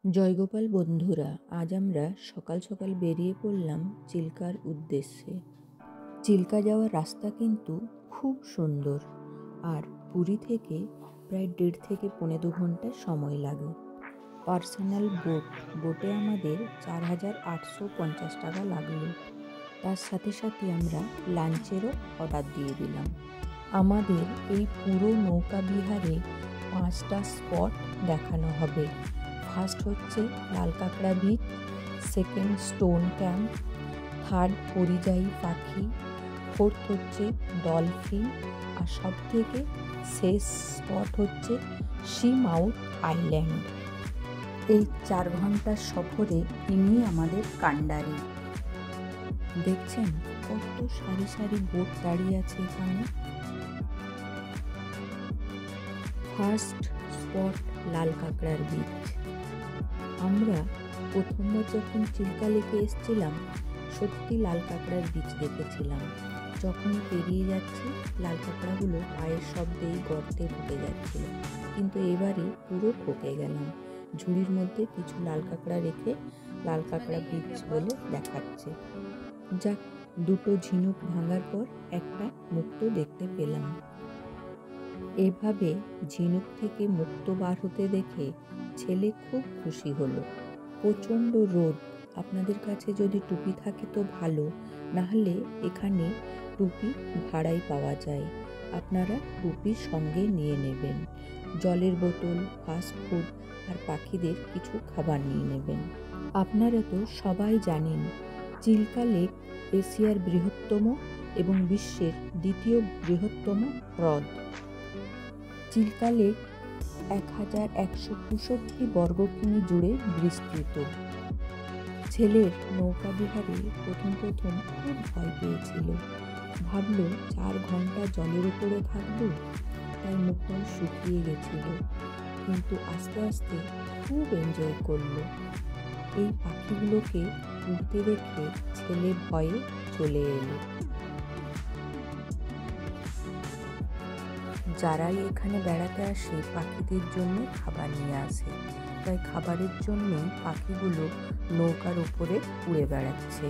জয়গোপাল বন্ধুরা, আজ আমরা সকাল সকাল বেরিয়ে পড়লাম চিল্কার উদ্দেশ্যে। চিল্কা যাওয়ার রাস্তা কিন্তু খুব সুন্দর, আর পুরী থেকে প্রায় 1.5 থেকে 2.5 ঘন্টা সময় লাগে। পার্সোনাল বোটে আমাদের 4,850 টাকা লাগলো। তার সাথে সাথে আমরা লাঞ্চেরও অর্ডার দিয়ে দিলাম। আমাদের এই পুরো নৌকা বিহারে 5টা স্পট দেখানো হবে। ফার্স্ট হচ্ছে লাল কাঁকড়া beach, second stone camp, third পরিযায়ী পাখি, ফোর্থ হচ্ছে ডলফিন, আর সব থেকে শেষ স্পট হচ্ছে সি মাউথ আইল্যান্ড। এই 4 ঘন্টার সফরে ইনি আমাদের কান্ডারি। দেখছেন কত সারি সারি বোট দাঁড়িয়ে আছে এখানে। ফার্স্ট স্পট লাল কাঁকড়ার বিচ। আমরা প্রথমবার যখন চিল্কা লেকে এসেছিলাম, সত্যি লাল কাঁকড়ার বিচ দেখেছিলাম। যখনই পেরিয়ে যাচ্ছি, লাল কাঁকড়াগুলো পায়ের শব্দেই গর্তে ঢুকে যাচ্ছিল, কিন্তু এবারে পুরো ঠকে গেলাম। ঝুড়ির মধ্যে কিছু লাল কাঁকড়া রেখে লাল কাঁকড়া বিচ বলে দেখাচ্ছে। যাক, 2টো ঝিনুক ভাঙার পর একটা মুক্তো দেখতে পেলাম। এভাবে ঝিনুক থেকে মুক্তো বার হতে দেখে ছেলে খুব খুশি হলো। প্রচণ্ড রোদ, আপনাদের কাছে যদি টুপি থাকে তো ভালো, নাহলে এখানে টুপি ভাড়ায় পাওয়া যায়। আপনারা টুপি সঙ্গে নিয়ে নেবেন। জলের বোতল, ফাস্ট ফুড আর পাখিদের কিছু খাবার নিয়ে নেবেন। আপনারা তো সবাই জানেন, চিল্কা লেক এশিয়ার বৃহত্তম এবং বিশ্বের 2য় বৃহত্তম হ্রদ। চিল্কা লেক 1165 বর্গ কিমি জুড়ে বিস্তৃত। ছেলের নৌকা বিহারে প্রথম খুব ভয় পেয়েছিল। ভাবলো 4 ঘন্টা জলের উপরে থাকবো, তাই মুখটা শুকিয়ে গেছিল, কিন্তু আস্তে আস্তে খুব এনজয় করলো। এই পাখিগুলোকে উড়তে দেখে ছেলে ভয়ে চলে এলো। যারাই এখানে বেড়াতে আসে পাখিদের জন্য খাবার নিয়ে আসে, তাই খাবারের জন্য পাখিগুলো নৌকার উপরে উড়ে বেড়াচ্ছে।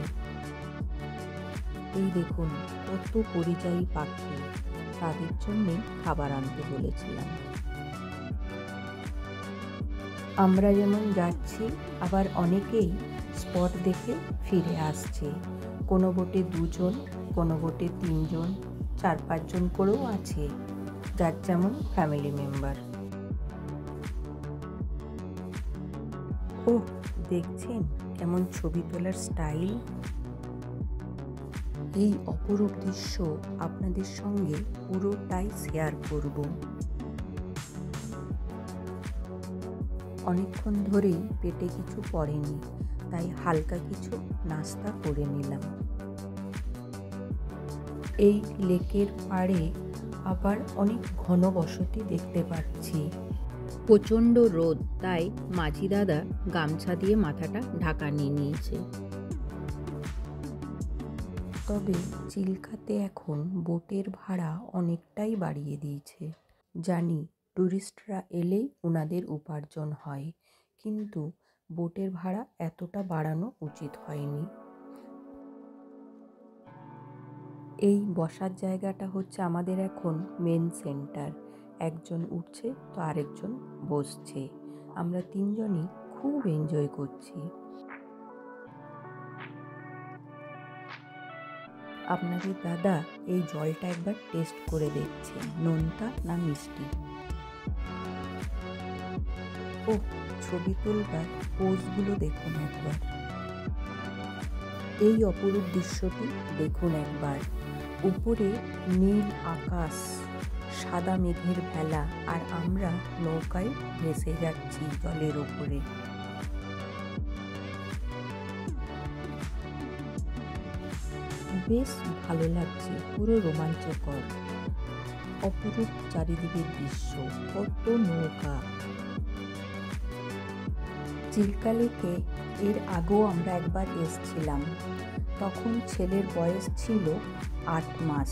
এই দেখুন কত পরিযায়ী পাখি, তাদের জন্যে খাবার আনতে বলেছিলাম। আমরা যেমন যাচ্ছি, আবার অনেকেই স্পট দেখে ফিরে আসছে। কোনো বোটে 2 জন, কোনো বোটে 3 জন, 4-5 জন করেও আছে, যার যেমন ফ্যামিলি মেম্বার। ও দেখছেন কেমন ছবি তোলার স্টাইল। এই অপরূপ দৃশ্য আপনাদের সঙ্গে পুরোটাই শেয়ার করব। অনেকক্ষণ ধরেই পেটে কিছু পড়েনি, তাই হালকা কিছু নাস্তা করে নিলাম। এই লেকের পাড়ে আবার অনেক ঘনবসতি দেখতে পাচ্ছি। প্রচণ্ড রোদ, তাই মাঝি দাদা গামছা দিয়ে মাথাটা ঢাকা নিয়ে নিয়েছে। তবে চিল্কাতে এখন বোটের ভাড়া অনেকটাই বাড়িয়ে দিয়েছে। জানি ট্যুরিস্টরা এলেই ওনাদের উপার্জন হয়, কিন্তু বোটের ভাড়া এতটা বাড়ানো উচিত হয়নি। এই বসার জায়গাটা হচ্ছে আমাদের এখন মেন সেন্টার। একজন উঠছে তো আরেকজন বসছে। আমরা 3 জনই খুব এনজয় করছি। আপনাদের দাদা এই জলটা একবার টেস্ট করে দেখছে, নোনতা না মিষ্টি। ও ছবি তোলবার পোজগুলো দেখুন একবার। এই অপরূপ দৃশ্যটি দেখুন একবার। উপরে নীল আকাশ, সাদা মেঘের ভেলা, আর আমরা নৌকায় ভেসে যাচ্ছি জলের উপরে। বেশ ভালো লাগছে, পুরো রোমাঞ্চকর। অপরূপ চারিদিকের দৃশ্য, কত নৌকা। চিল্কা লেকে এর আগেও আমরা একবার এসেছিলাম, তখন ছেলের বয়স ছিল 8 মাস।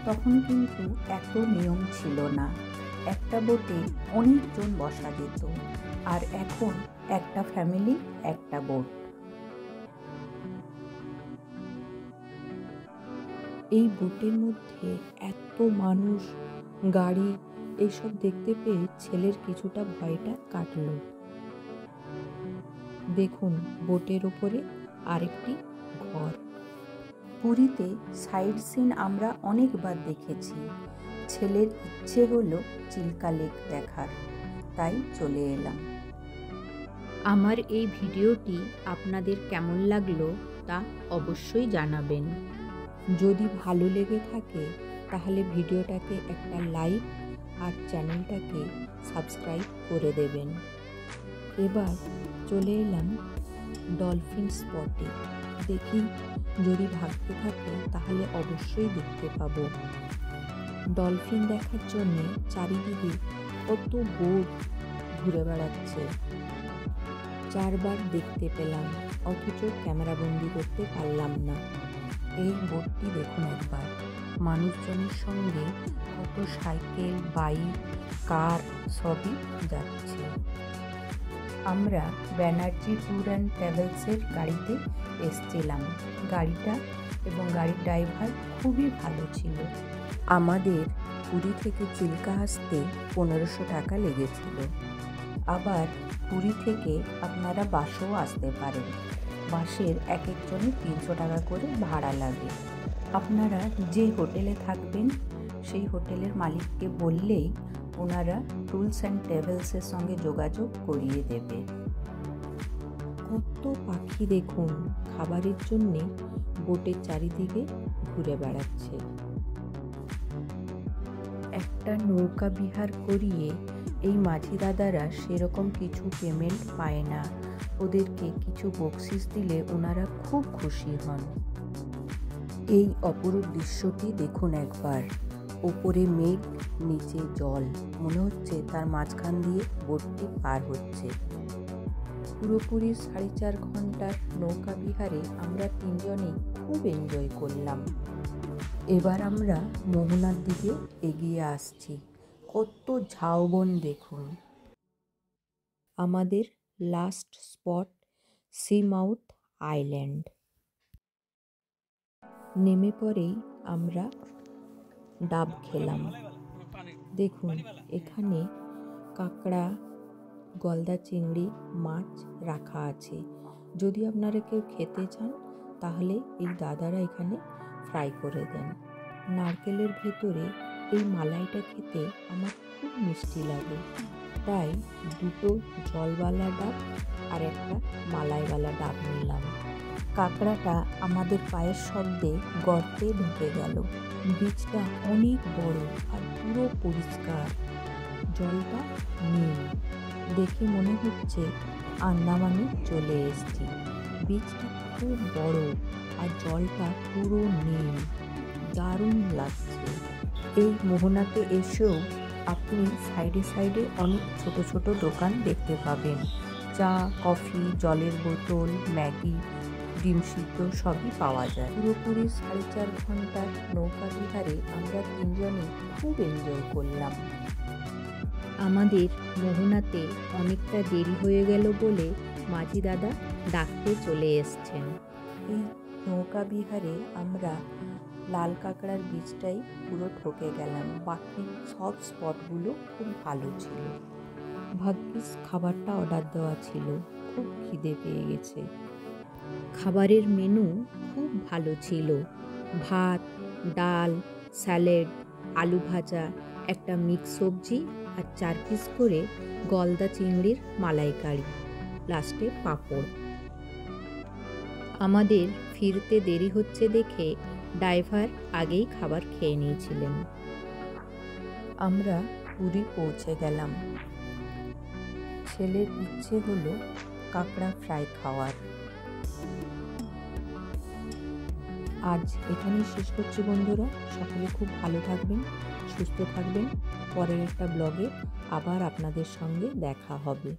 তখন কিন্তু এত নিয়ম ছিল না, একটা বোটে অনেকজন বসা যেত, আর এখন একটা ফ্যামিলি একটা বোট। এই বোটের মধ্যে এত মানুষ, গাড়ি এইসব দেখতে পেয়ে ছেলের কিছুটা ভয়টা কাটলো। দেখুন বোটের ওপরে আরেকটি ঘর। পুরীতে সাইড সিন আমরা অনেকবার দেখেছি, ছেলের ইচ্ছে হলো চিল্কা লেক দেখার, তাই চলে এলাম। আমার এই ভিডিওটি আপনাদের কেমন লাগলো তা অবশ্যই জানাবেন। যদি ভালো লেগে থাকে তাহলে ভিডিওটাকে একটা লাইক আর চ্যানেলটাকে সাবস্ক্রাইব করে দেবেন। এবার চলে এলাম ডলফিন স্পটে। দেখি যদি ভাগ্যে থাকে তাহলে অবশ্যই দেখতে পাবো। ডলফিন দেখার জন্যে চারিদিকে কত বোট ঘুরে বেড়াচ্ছে। 4 বার দেখতে পেলাম, অথচ ক্যামেরাবন্দি করতে পারলাম না। এই বোটটি দেখুন একবার, মানুষজনের সঙ্গে কত সাইকেল, বাইক, কার সবই যাচ্ছে। আমরা ব্যানার্জি ট্যুর অ্যান্ড ট্রাভেলসের গাড়িতে এসছিলাম। গাড়িটা এবং গাড়ির ড্রাইভার খুবই ভালো ছিল। আমাদের পুরী থেকে চিল্কা আসতে 1500 টাকা লেগেছিল। আবার পুরী থেকে আপনারা বাসেও আসতে পারেন। বাসের এক একজনের 300 টাকা করে ভাড়া লাগে। আপনারা যে হোটেলে থাকবেন সেই হোটেলের মালিককে বললেই ওনারা ট্যুরস অ্যান্ড ট্রাভেলসের সঙ্গে যোগাযোগ করিয়ে দেবে। কত পাখি দেখুন, খাবারের জন্যে বোটের চারিদিকে ঘুরে বেড়াচ্ছে। একটা নৌকা বিহার করিয়ে এই মাঝি দাদারা সেরকম কিছু পেমেন্ট পায় না, ওদেরকে কিছু বকশিস দিলে ওনারা খুব খুশি হন। এই অপরূপ দৃশ্যটি দেখুন একবার, ওপরে মেঘ, নিচে জল, মনে হচ্ছে তার মাঝখান দিয়ে বোটটি পার হচ্ছে। পুরোপুরি 4.5 ঘন্টার নৌকা বিহারে আমরা 3 জনেই খুব এনজয় করলাম। এবার আমরা মোহনার দিকে এগিয়ে আসছি। কত ঝাউবন দেখুন। আমাদের লাস্ট স্পট সিমাউথ আইল্যান্ড। নেমে পরেই আমরা ডাব খেলাম। দেখুন এখানে কাঁকড়া, গলদা চিংড়ি, মাছ রাখা আছে। যদি আপনারা কেউ খেতে চান তাহলে এই দাদারা এখানে ফ্রাই করে দেন। নারকেলের ভেতরে এই মালাইটা খেতে আমার খুব মিষ্টি লাগে, তাই 2টো জলওয়ালা ডাব আর একটা মালাইওয়ালা ডাব নিলাম। কাঁকড়াটা আমাদের পায়ের শব্দে গর্তে ঢুকে গেল। বীজটা অনেক বড় আর পুরো পরিষ্কার, জলটা নীল। দেখে মনে হচ্ছে আন্দামানে চলে এসেছি। বীজটা খুব বড় আর জলটা পুরো নীল, দারুণ লাগছে। এই মোহনাতে এসেও আপনি সাইডে সাইডে অনেক ছোট ছোট দোকান দেখতে পাবেন। চা, কফি, জলের বোতল, ম্যাগি, ডিম সিদ্ধ সবই পাওয়া যায়। পুরোপুরি 4.5 ঘন্টার নৌকা বিহারে আমরা 3 জনই খুব এনজয় করলাম। আমাদের মোহনাতে অনেকটা দেরি হয়ে গেল বলে মাঝি দাদা ডাকতে চলে এসছেন। এই নৌকা বিহারে আমরা লাল কাঁকড়ার বীজটাই পুরো ঠকে গেলাম, বাকি সব স্পটগুলো খুব ভালো ছিল। ভাগ্যিস খাবারটা অর্ডার দেওয়া ছিল, খুব খিদে পেয়ে গেছে। খাবারের মেনু খুব ভালো ছিল, ভাত, ডাল, স্যালাড, আলু ভাজা, একটা মিক্স সবজি আর 4 পিস করে গলদা চিংড়ির মালাইকারি, লাস্টে পাঁপড়। আমাদের ফিরতে দেরি হচ্ছে দেখে ড্রাইভার আগেই খাবার খেয়ে নিয়েছিলেন। আমরা পুরী পৌঁছে গেলাম। ছেলের ইচ্ছে হলো কাঁকড়া ফ্রাই খাওয়ার। আজ এখানেই শেষ করছি বন্ধুরা। সকলে খুব ভালো থাকবেন, সুস্থ থাকবেন। পরের একটা ব্লগে আবার আপনাদের সঙ্গে দেখা হবে।